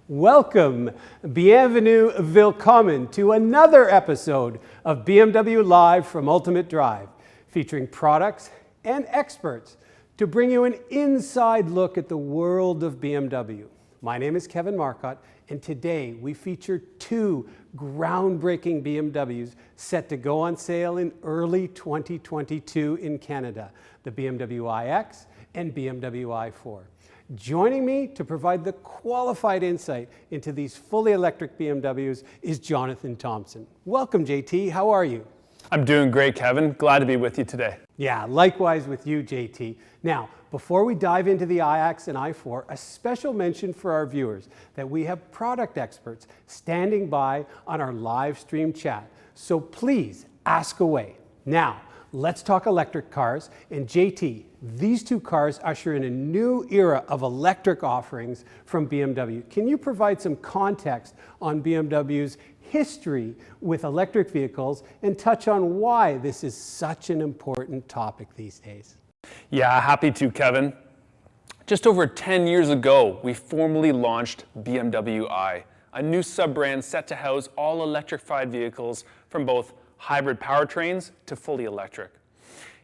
Welcome, bienvenue-willkommen to another episode of BMW Live from Ultimate Drive, featuring products and experts to bring you an inside look at the world of BMW. My name is Kevin Marcotte, and today we feature two groundbreaking BMWs set to go on sale in early 2022 in Canada, the BMW iX and BMW i4. Joining me to provide the qualified insight into these fully electric BMWs is Jonathan Thompson. Welcome, JT. How are you? I'm doing great, Kevin. Glad to be with you today. Yeah, likewise with you, JT. Now, before we dive into the iX and i4, a special mention for our viewers that we have product experts standing by on our live stream chat. So please ask away. Now, let's talk electric cars. And JT, these two cars usher in a new era of electric offerings from BMW. Can you provide some context on BMW's history with electric vehicles and touch on why this is such an important topic these days? Yeah, happy to, Kevin. Just over 10 years ago, we formally launched BMW i, a new sub-brand set to house all electrified vehicles from both hybrid powertrains to fully electric.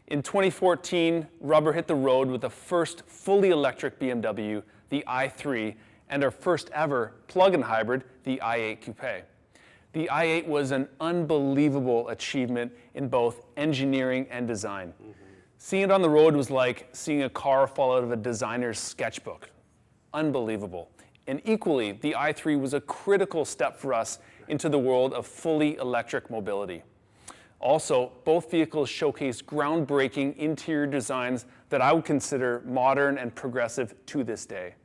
In 2014, rubber hit the road with the first fully electric BMW, the i3, and our first ever plug-in hybrid, the i8 Coupe. The i8 was an unbelievable achievement in both engineering and design. Seeing it on the road was like seeing a car fall out of a designer's sketchbook. Unbelievable. And equally, the i3 was a critical step for us into the world of fully electric mobility. Also, both vehicles showcase groundbreaking interior designs that I would consider modern and progressive to this day.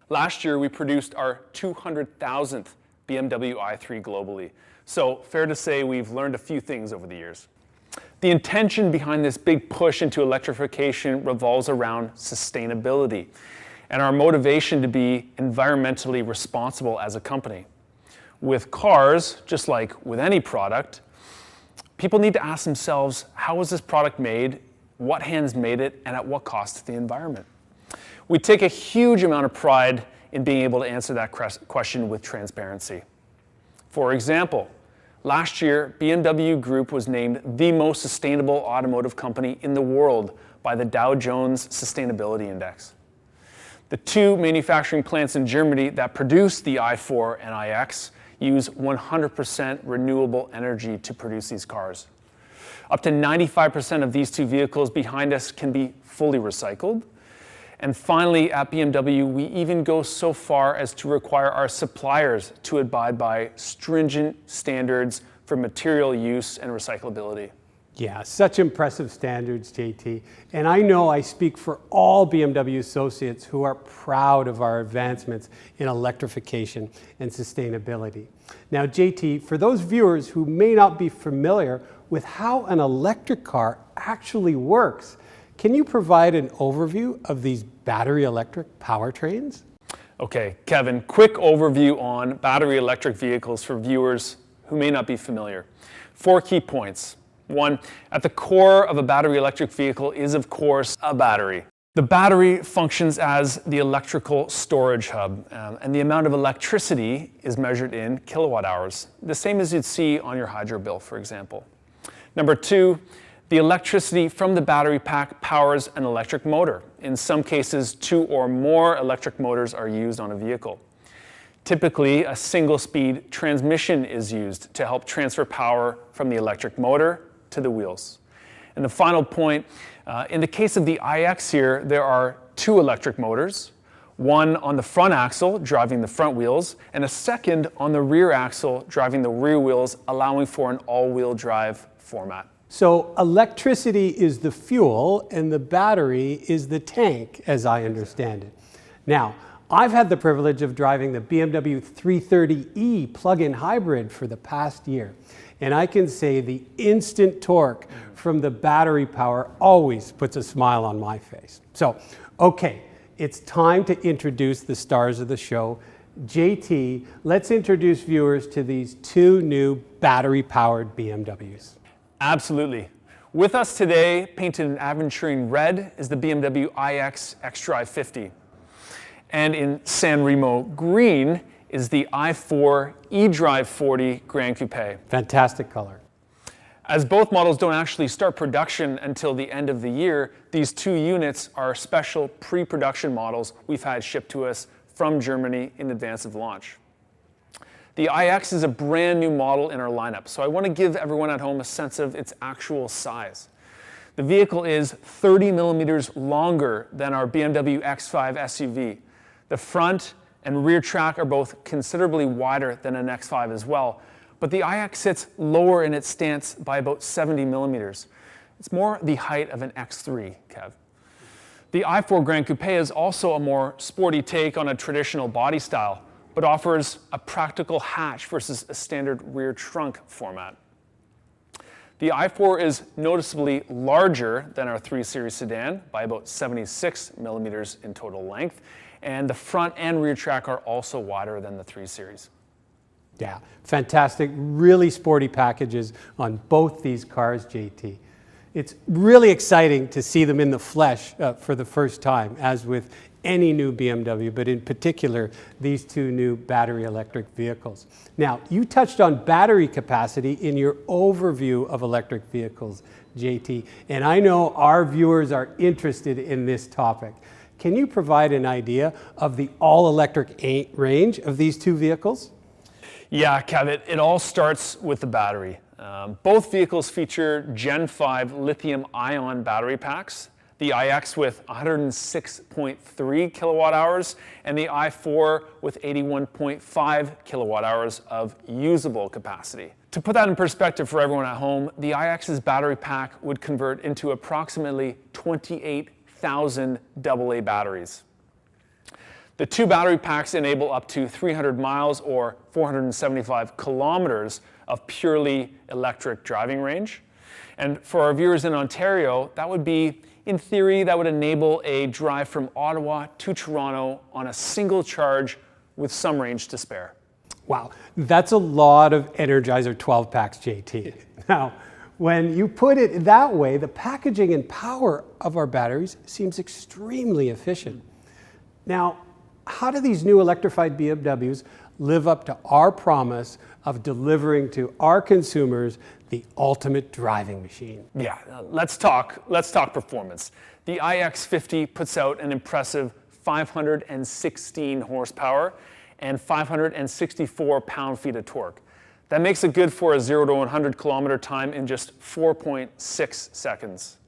Last year, we produced our 200,000th BMW i3 globally. So fair to say we've learned a few things over the years. The intention behind this big push into electrification revolves around sustainability and our motivation to be environmentally responsible as a company. With cars, just like with any product, people need to ask themselves, how was this product made, what hands made it, and at what cost to the environment? We take a huge amount of pride in being able to answer that question with transparency. For example, last year, BMW Group was named the most sustainable automotive company in the world by the Dow Jones Sustainability Index. The two manufacturing plants in Germany that produce the i4 and iX use 100% renewable energy to produce these cars. Up to 95% of these two vehicles behind us can be fully recycled. And finally, at BMW, we even go so far as to require our suppliers to abide by stringent standards for material use and recyclability. Yeah, such impressive standards, JT. And I know I speak for all BMW associates who are proud of our advancements in electrification and sustainability. Now, JT, for those viewers who may not be familiar with how an electric car actually works, can you provide an overview of these battery electric powertrains? Okay, Kevin, quick overview on battery electric vehicles for viewers who may not be familiar. 4 key points. 1, at the core of a battery electric vehicle is, of course, a battery. The battery functions as the electrical storage hub, and the amount of electricity is measured in kilowatt hours, the same as you'd see on your hydro bill, for example. Number 2, the electricity from the battery pack powers an electric motor. In some cases, 2 or more electric motors are used on a vehicle. Typically, a single-speed transmission is used to help transfer power from the electric motor to the wheels. And the final point, in the case of the iX here, there are 2 electric motors, one on the front axle driving the front wheels, and a second on the rear axle driving the rear wheels, allowing for an all-wheel drive format. So electricity is the fuel and the battery is the tank, as I understand it. Now, I've had the privilege of driving the BMW 330e plug-in hybrid for the past year. And I can say the instant torque from the battery power always puts a smile on my face. So, okay, it's time to introduce the stars of the show. JT, let's introduce viewers to these 2 new battery-powered BMWs. Absolutely. With us today, painted in aventurine red, is the BMW iX xDrive 50. And in San Remo green is the i4 Idrive 40 Grand Coupe. Fantastic color. As both models don't actually start production until the end of the year, these two units are special pre-production models we've had shipped to us from Germany in advance of launch. The iX is a brand new model in our lineup, so I want to give everyone at home a sense of its actual size. The vehicle is 30 millimeters longer than our BMW X5 SUV. The front and rear track are both considerably wider than an X5 as well, but the iX sits lower in its stance by about 70 millimeters. It's more the height of an X3, Kev. The i4 Grand Coupe is also a more sporty take on a traditional body style, but offers a practical hatch versus a standard rear trunk format. The i4 is noticeably larger than our 3 Series sedan by about 76 millimeters in total length, and the front and rear track are also wider than the 3 Series. Yeah, fantastic, really sporty packages on both these cars, JT. It's really exciting to see them in the flesh for the first time, as with any new BMW, but in particular, these two new battery electric vehicles. Now, you touched on battery capacity in your overview of electric vehicles, JT, and I know our viewers are interested in this topic. Can you provide an idea of the all-electric range of these two vehicles? Yeah, Kev, it all starts with the battery. Both vehicles feature Gen 5 lithium-ion battery packs, the iX with 106.3 kilowatt hours and the i4 with 81.5 kilowatt hours of usable capacity. To put that in perspective for everyone at home, the iX's battery pack would convert into approximately 28,000 AA batteries. The two battery packs enable up to 300 miles or 475 kilometers of purely electric driving range. And for our viewers in Ontario, that would be, in theory, that would enable a drive from Ottawa to Toronto on a single charge with some range to spare. Wow, that's a lot of Energizer 12 packs, JT. Now, when you put it that way, the packaging and power of our batteries seems extremely efficient. Now, how do these new electrified BMWs live up to our promise of delivering to our consumers the ultimate driving machine? Yeah, let's talk performance. The iX50 puts out an impressive 516 horsepower and 564 pound-feet of torque. That makes it good for a 0 to 100 kilometer time in just 4.6 seconds.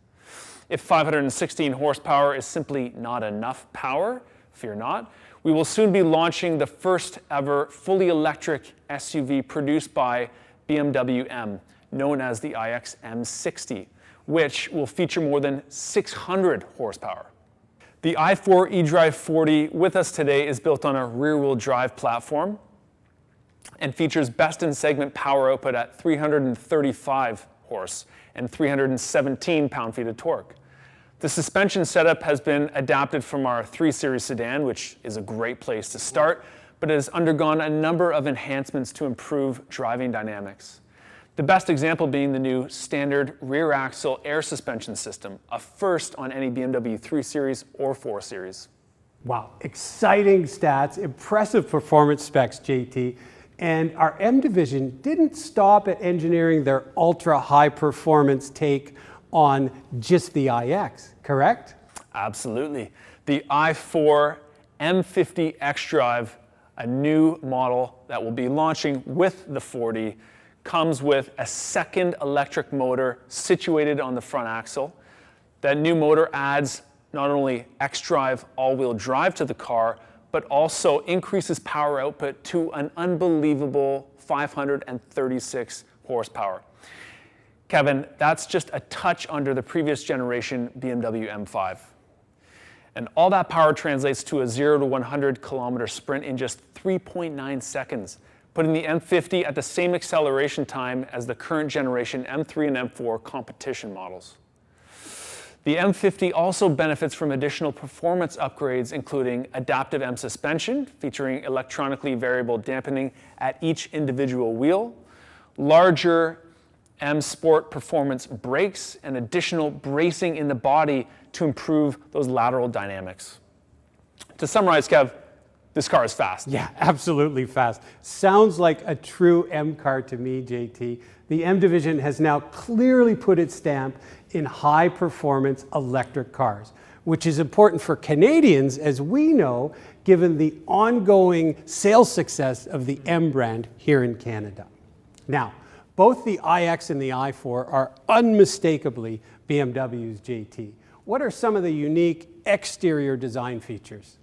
If 516 horsepower is simply not enough power, fear not, we will soon be launching the first ever fully electric SUV produced by BMW M, known as the iX M60, which will feature more than 600 horsepower. The i4 Idrive 40 with us today is built on a rear-wheel drive platform and features best-in-segment power output at 335 horse and 317 pound-feet of torque. The suspension setup has been adapted from our 3 Series sedan, which is a great place to start, but it has undergone a number of enhancements to improve driving dynamics. The best example being the new standard rear axle air suspension system, a first on any BMW 3 Series or 4 Series. Wow, exciting stats, impressive performance specs, JT. And our M division didn't stop at engineering their ultra high performance take on just the iX, correct? Absolutely. The i4 M50 xDrive, a new model that will be launching with the 40, comes with a second electric motor situated on the front axle. That new motor adds not only xDrive all-wheel drive to the car, but also increases power output to an unbelievable 536 horsepower. Kevin, that's just a touch under the previous generation BMW M5. And all that power translates to a 0 to 100 kilometer sprint in just 3.9 seconds, putting the M50 at the same acceleration time as the current generation M3 and M4 competition models. The M50 also benefits from additional performance upgrades, including adaptive M suspension, featuring electronically variable dampening at each individual wheel, larger M Sport performance brakes, and additional bracing in the body to improve those lateral dynamics. To summarize, Kev, This car is fast. Yeah, absolutely fast. Sounds like a true M car to me, JT. The M division has now clearly put its stamp in high-performance electric cars, which is important for Canadians, as we know, given the ongoing sales success of the M brand here in Canada. Now, both the iX and the i4 are unmistakably BMWs, JT. What are some of the unique exterior design features?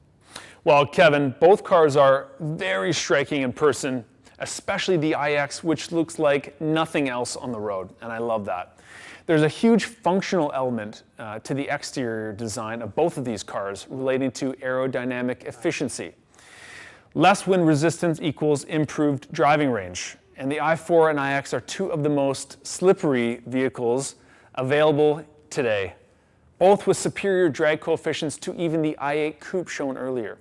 Well, Kevin, both cars are very striking in person, especially the iX, which looks like nothing else on the road, and I love that. There's a huge functional element to the exterior design of both of these cars relating to aerodynamic efficiency. Less wind resistance equals improved driving range, and the i4 and iX are two of the most slippery vehicles available today, both with superior drag coefficients to even the i8 Coupe shown earlier.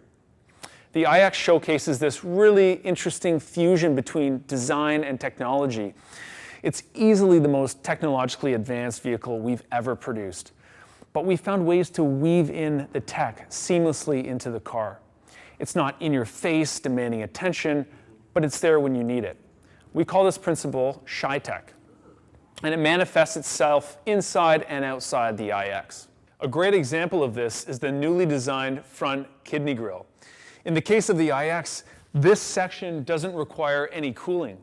The iX showcases this really interesting fusion between design and technology. It's easily the most technologically advanced vehicle we've ever produced, but we found ways to weave in the tech seamlessly into the car. It's not in your face, demanding attention, but it's there when you need it. We call this principle Shy-Tech, and it manifests itself inside and outside the iX. A great example of this is the newly designed front kidney grille. In the case of the iX, this section doesn't require any cooling,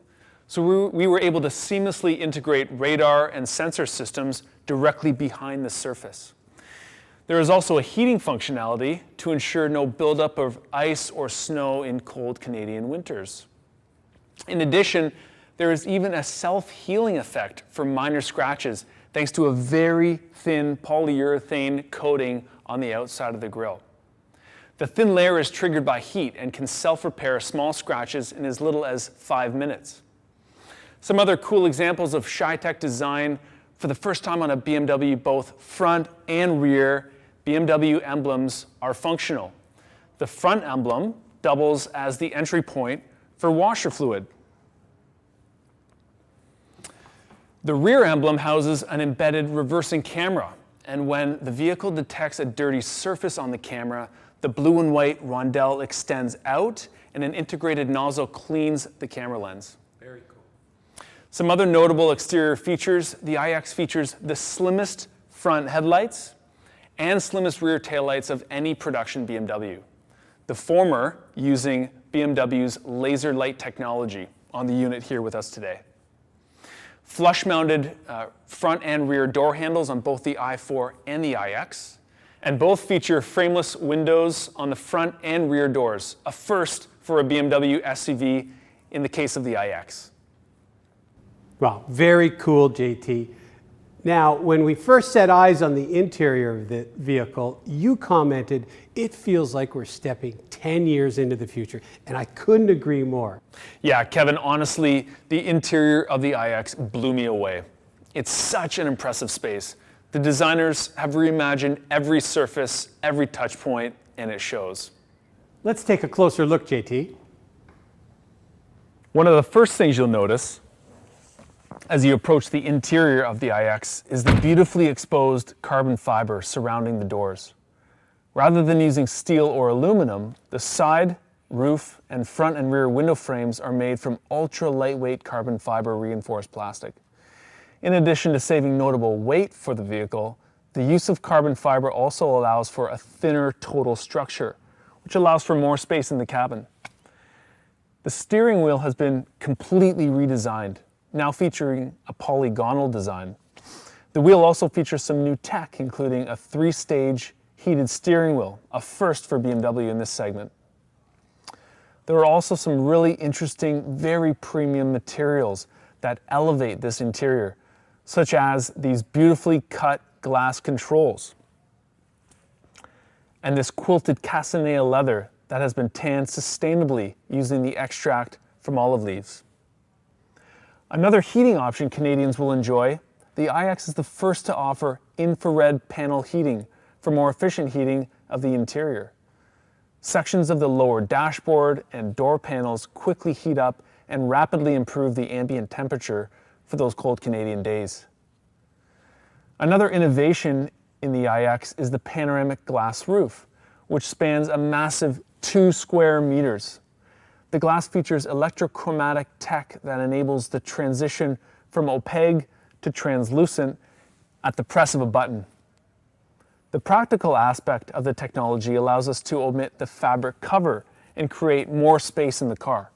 so we were able to seamlessly integrate radar and sensor systems directly behind the surface. There is also a heating functionality to ensure no buildup of ice or snow in cold Canadian winters. In addition, there is even a self-healing effect for minor scratches thanks to a very thin polyurethane coating on the outside of the grille. The thin layer is triggered by heat and can self-repair small scratches in as little as 5 minutes. Some other cool examples of Shy-Tech design: for the first time on a BMW, both front and rear BMW emblems are functional. The front emblem doubles as the entry point for washer fluid. The rear emblem houses an embedded reversing camera, and when the vehicle detects a dirty surface on the camera, the blue and white rondelle extends out and an integrated nozzle cleans the camera lens. Very cool. Some other notable exterior features: the iX features the slimmest front headlights and slimmest rear taillights of any production BMW. The former using BMW's laser light technology on the unit here with us today. Flush-mounted front and rear door handles on both the i4 and the iX, and both feature frameless windows on the front and rear doors, a first for a BMW SUV in the case of the iX. Wow, very cool, JT. Now, when we first set eyes on the interior of the vehicle, you commented, it feels like we're stepping 10 years into the future, and I couldn't agree more. Yeah, Kevin, honestly, the interior of the iX blew me away. It's such an impressive space. The designers have reimagined every surface, every touch point, and it shows. Let's take a closer look, JT. One of the first things you'll notice as you approach the interior of the iX is the beautifully exposed carbon fiber surrounding the doors. Rather than using steel or aluminum, the side, roof, and front and rear window frames are made from ultra lightweight carbon fiber reinforced plastic. In addition to saving notable weight for the vehicle, the use of carbon fiber also allows for a thinner total structure, which allows for more space in the cabin. The steering wheel has been completely redesigned, now featuring a polygonal design. The wheel also features some new tech, including a 3-stage heated steering wheel, a first for BMW in this segment. There are also some really interesting, very premium materials that elevate this interior, such as these beautifully cut glass controls and this quilted castanea leather that has been tanned sustainably using the extract from olive leaves. Another heating option Canadians will enjoy: the iX is the first to offer infrared panel heating for more efficient heating of the interior. Sections of the lower dashboard and door panels quickly heat up and rapidly improve the ambient temperature for those cold Canadian days. Another innovation in the iX is the panoramic glass roof, which spans a massive 2 square meters. The glass features electrochromatic tech that enables the transition from opaque to translucent at the press of a button. The practical aspect of the technology allows us to omit the fabric cover and create more space in the car.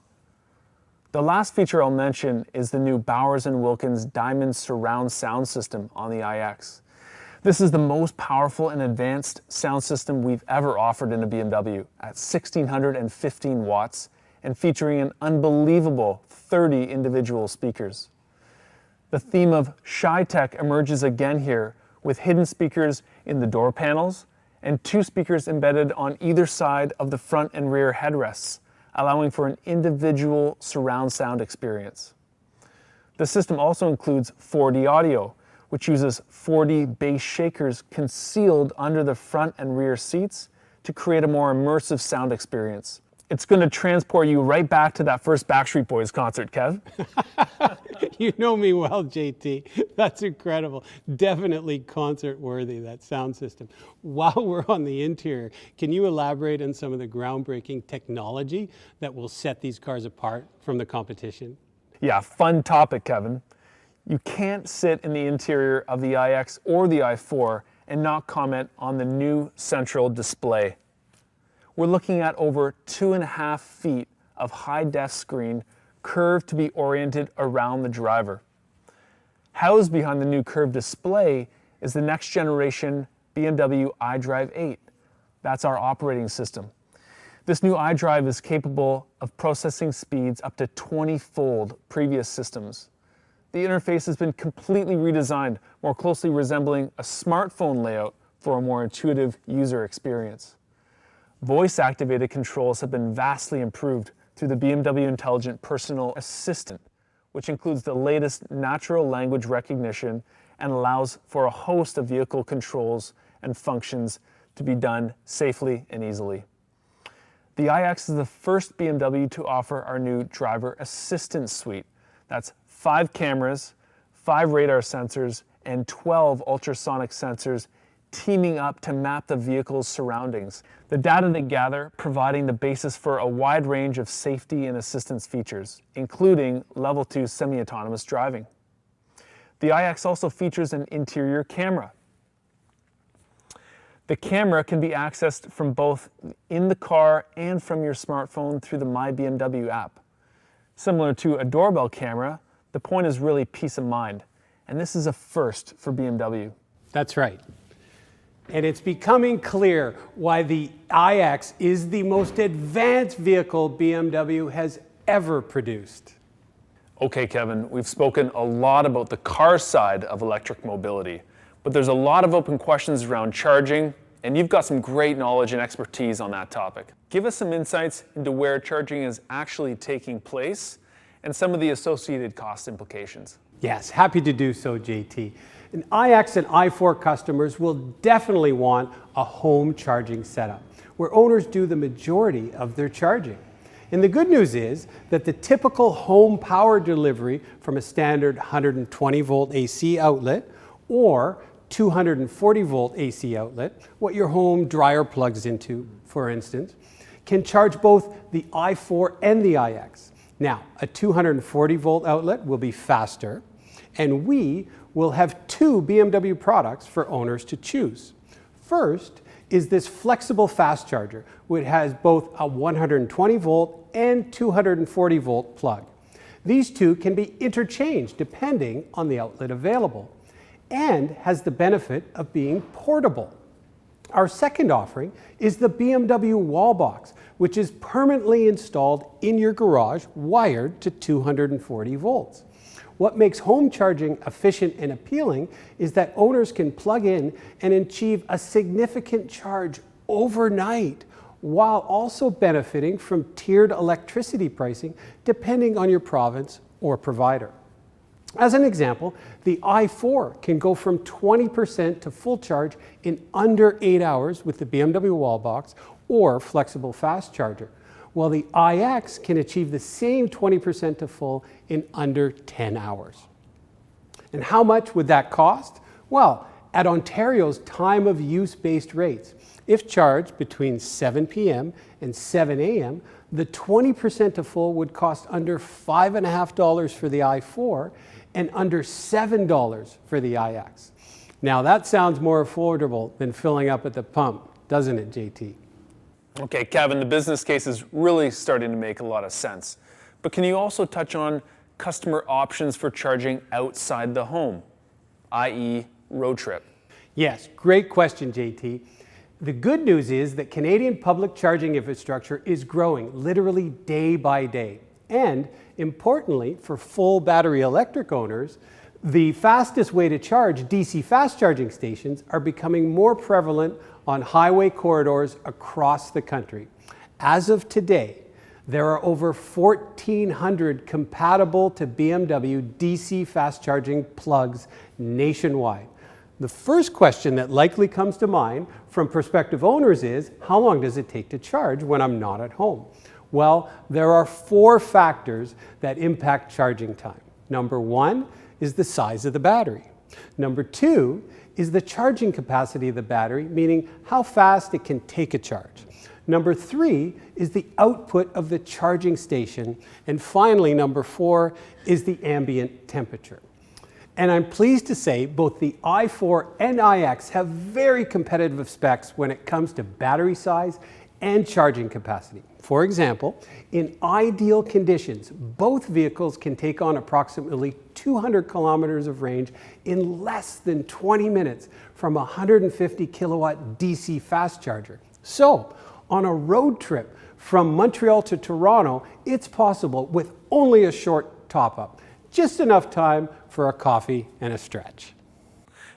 The last feature I'll mention is the new Bowers & Wilkins Diamond Surround Sound System on the iX. This is the most powerful and advanced sound system we've ever offered in a BMW at 1,615 watts and featuring an unbelievable 30 individual speakers. The theme of Shy-Tech emerges again here with hidden speakers in the door panels and 2 speakers embedded on either side of the front and rear headrests, allowing for an individual surround sound experience. The system also includes 4D audio, which uses 4D bass shakers concealed under the front and rear seats to create a more immersive sound experience. It's going to transport you right back to that first Backstreet Boys concert, Kev. You know me well, JT. That's incredible. Definitely concert worthy, that sound system. While we're on the interior, can you elaborate on some of the groundbreaking technology that will set these cars apart from the competition? Yeah, fun topic, Kevin. You can't sit in the interior of the iX or the i4 and not comment on the new central display. We're looking at over 2.5 feet of high-def screen curved to be oriented around the driver. Housed behind the new curved display is the next generation BMW Idrive 8. That's our operating system. This new Idrive is capable of processing speeds up to 20-fold previous systems. The interface has been completely redesigned, more closely resembling a smartphone layout for a more intuitive user experience. Voice-activated controls have been vastly improved through the BMW Intelligent Personal Assistant, which includes the latest natural language recognition and allows for a host of vehicle controls and functions to be done safely and easily. The iX is the first BMW to offer our new driver assistance suite. That's 5 cameras, 5 radar sensors, and 12 ultrasonic sensors teaming up to map the vehicle's surroundings. The data they gather providing the basis for a wide range of safety and assistance features, including level 2 semi-autonomous driving. The iX also features an interior camera. The camera can be accessed from both in the car and from your smartphone through the My BMW app. Similar to a doorbell camera, the point is really peace of mind, and this is a first for BMW. That's right. And it's becoming clear why the iX is the most advanced vehicle BMW has ever produced. Okay, Kevin, we've spoken a lot about the car side of electric mobility, but there's a lot of open questions around charging, and you've got some great knowledge and expertise on that topic. Give us some insights into where charging is actually taking place and some of the associated cost implications. Yes, happy to do so, JT. And iX and i4 customers will definitely want a home charging setup, where owners do the majority of their charging. And the good news is that the typical home power delivery from a standard 120 volt AC outlet or 240 volt AC outlet, what your home dryer plugs into, for instance, can charge both the i4 and the iX. Now, a 240 volt outlet will be faster, and we will have 2 BMW products for owners to choose. First is this flexible fast charger, which has both a 120 volt and 240 volt plug. These 2 can be interchanged depending on the outlet available, and has the benefit of being portable. Our second offering is the BMW wall box, which is permanently installed in your garage, wired to 240 volts. What makes home charging efficient and appealing is that owners can plug in and achieve a significant charge overnight, while also benefiting from tiered electricity pricing depending on your province or provider. As an example, the i4 can go from 20% to full charge in under 8 hours with the BMW wall box or flexible fast charger, while the iX can achieve the same 20% to full in under 10 hours. And how much would that cost? Well, at Ontario's time of use-based rates. If charged between 7 p.m. and 7 a.m., the 20% to full would cost under $5.50 for the i4 and under $7 for the iX. Now that sounds more affordable than filling up at the pump, doesn't it, JT? Okay, Kevin, the business case is really starting to make a lot of sense. But can you also touch on customer options for charging outside the home, i.e. road trip? Yes, great question, JT. The good news is that Canadian public charging infrastructure is growing literally day by day. And importantly, for full battery electric owners, the fastest way to charge, DC fast charging stations, are becoming more prevalent on highway corridors across the country. As of today, there are over 1,400 compatible to BMW DC fast charging plugs nationwide. The first question that likely comes to mind from prospective owners is, how long does it take to charge when I'm not at home? Well, there are 4 factors that impact charging time. Number 1 is the size of the battery. Number 2 is the charging capacity of the battery, meaning how fast it can take a charge. Number 3 is the output of the charging station. And finally, number 4 is the ambient temperature. And I'm pleased to say both the i4 and iX have very competitive specs when it comes to battery size and charging capacity. For example, in ideal conditions, both vehicles can take on approximately 200 kilometers of range in less than 20 minutes from a 150 kilowatt DC fast charger. So, on a road trip from Montreal to Toronto, it's possible with only a short top-up. Just enough time for a coffee and a stretch.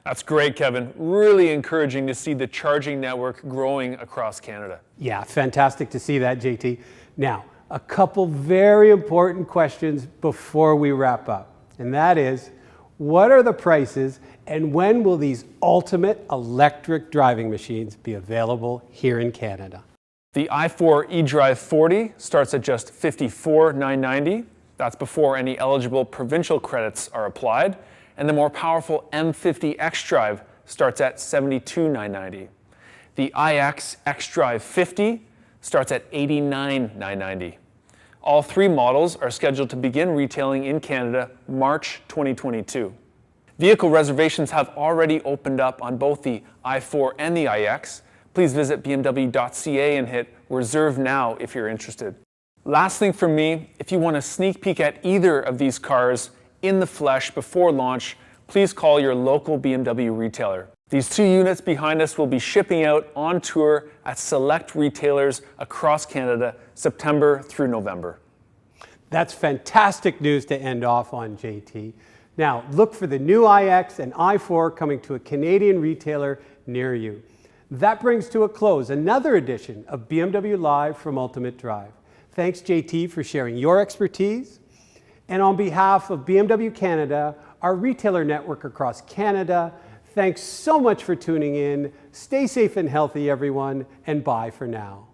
That's great, Kevin. Really encouraging to see the charging network growing across Canada. Yeah, fantastic to see that, JT. Now, a couple very important questions before we wrap up. And that is, what are the prices and when will these ultimate electric driving machines be available here in Canada? The i4 Idrive 40 starts at just $54,990. That's before any eligible provincial credits are applied. And the more powerful M50 xDrive starts at $72,990. The iX xDrive 50 starts at $89,990. All 3 models are scheduled to begin retailing in Canada March 2022. Vehicle reservations have already opened up on both the i4 and the iX. Please visit bmw.ca and hit reserve now if you're interested. Last thing from me, if you want a sneak peek at either of these cars in the flesh before launch, please call your local BMW retailer. These 2 units behind us will be shipping out on tour at select retailers across Canada, September through November. That's fantastic news to end off on, JT. Now, look for the new iX and i4 coming to a Canadian retailer near you. That brings to a close another edition of BMW Live from Ultimate Drive. Thanks, JT, for sharing your expertise. And on behalf of BMW Canada, our retailer network across Canada, thanks so much for tuning in. Stay safe and healthy, everyone, and bye for now.